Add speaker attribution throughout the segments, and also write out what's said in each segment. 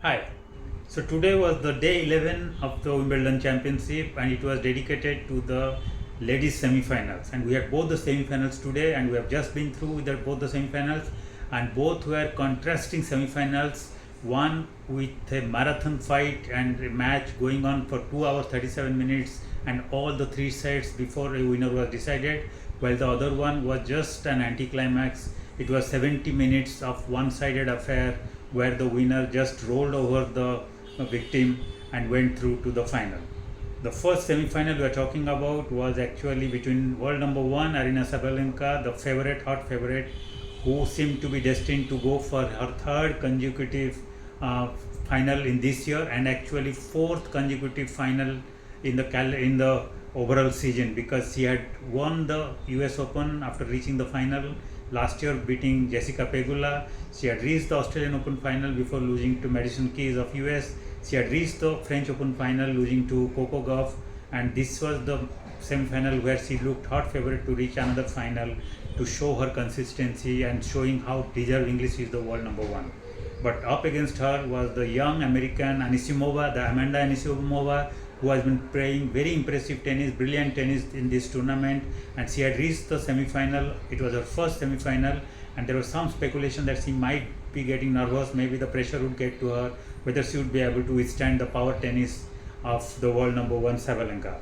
Speaker 1: Hi. So today was the day 11 of the Wimbledon Championship and it was dedicated to the ladies semi-finals, and we had both the semi-finals today and we have just been through with both the semi-finals, and both were contrasting semi-finals, one with a marathon fight and a match going on for 2 hours 37 minutes and all the three sets before a winner was decided, while the other one was just an anticlimax. It was 70 minutes of one-sided affair where the winner just rolled over the victim and went through to the final. The first semi-final we are talking about was actually between world number one Arina Sabalenka, the favorite, hot favorite, who seemed to be destined to go for her third consecutive uh, final in this year, and actually fourth consecutive final in the overall season, because she had won the US Open after reaching the final last year, beating Jessica Pegula. She had reached the Australian Open final before losing to Madison Keys of US. She had reached the French Open final losing to Coco Gauff, and this was the semi-final where she looked hot favorite to reach another final, to show her consistency and showing how deservingly she is the world number one. But up against her was the young American Anisimova, the Amanda Anisimova, who has been playing very impressive tennis, brilliant tennis in this tournament, and she had reached the semi-final. It was her first semi-final, and there was some speculation that she might be getting nervous, maybe the pressure would get to her, whether she would be able to withstand the power tennis of the world number one Sabalenka.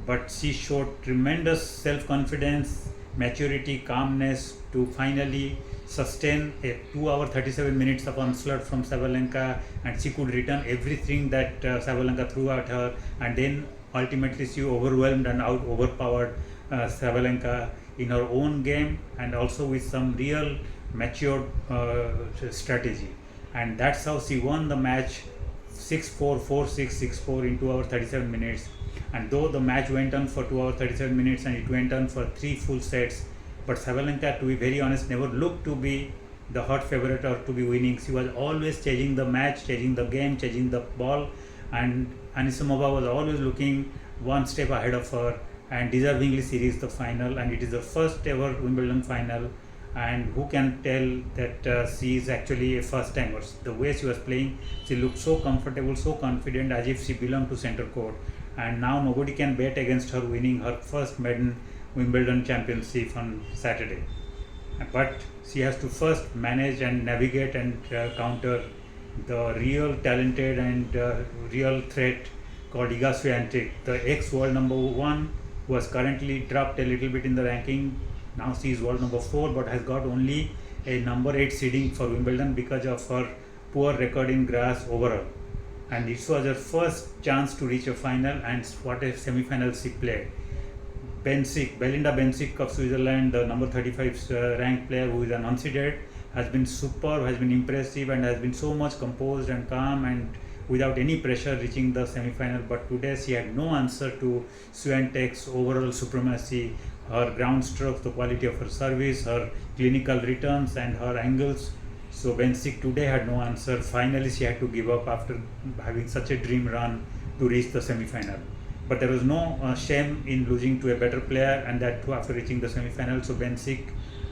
Speaker 1: But she showed tremendous self-confidence, maturity, calmness to finally sustain a 2 hour 37 minutes of onslaught from Sabalenka, and she could return everything that Sabalenka threw at her, and then ultimately she overwhelmed and out overpowered Sabalenka in her own game and also with some real matured strategy, and that's how she won the match 6-4, 4-6, 6-4 in 2 hours 37 minutes. And though the match went on for 2 hours 37 minutes and it went on for 3 full sets, but Sabalenka, to be very honest, never looked to be the hot favorite or to be winning. She was always changing the match, changing the game, changing the ball, and Anisimova was always looking one step ahead of her, and deservingly she reached the final, and it is the first ever Wimbledon final. And who can tell that she is actually a first timer? The way she was playing, she looked so comfortable, so confident, as if she belonged to center court, and now nobody can bet against her winning her first maiden Wimbledon championship on Saturday. But she has to first manage and navigate and counter the real talented and real threat called Iga Swiatek, the ex-world number one, who has currently dropped a little bit in the ranking. Now she is world number 4, but has got only a number 8 seeding for Wimbledon because of her poor record in grass overall. And this was her first chance to reach a final, and what a semi-final she played. Belinda Bencic of Switzerland, the number 35 ranked player who is an unseeded, has been superb, has been impressive, and has been so much composed and calm and without any pressure reaching the semi-final. But today she had no answer to Swiatek's overall supremacy, her ground strokes, the quality of her service, her clinical returns, and her angles. So Bencic today had no answer. Finally, she had to give up after having such a dream run to reach the semi-final. But there was no shame in losing to a better player, and that too after reaching the semi-final. So Bencic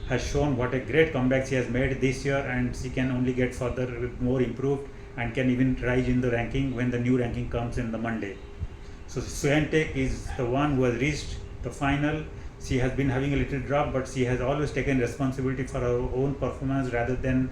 Speaker 1: has shown what a great comeback she has made this year, and she can only get further more improved and can even rise in the ranking when the new ranking comes in the Monday. So Swiatek is the one who has reached the final. She has been having a little drop, but she has always taken responsibility for her own performance rather than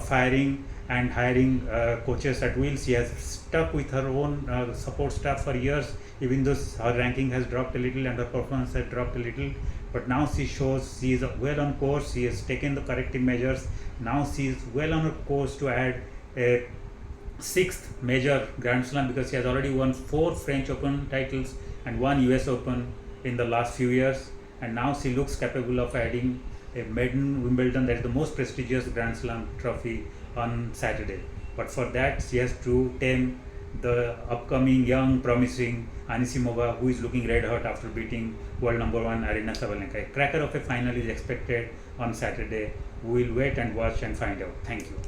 Speaker 1: firing and hiring coaches at will. She has stuck with her own support staff for years, even though her ranking has dropped a little and her performance has dropped a little. But now she shows she is well on course. She has taken the corrective measures. Now she is well on her course to add a 6th major Grand Slam, because she has already won 4 French Open titles and 1 US Open in the last few years. And now she looks capable of adding a maiden Wimbledon, that is the most prestigious Grand Slam trophy, on Saturday. But for that she has to tame the upcoming young promising Anisimova, who is looking red hot after beating world number 1 Arina Sabalenka. A cracker of a final is expected on Saturday. We will wait and watch and find out. Thank you.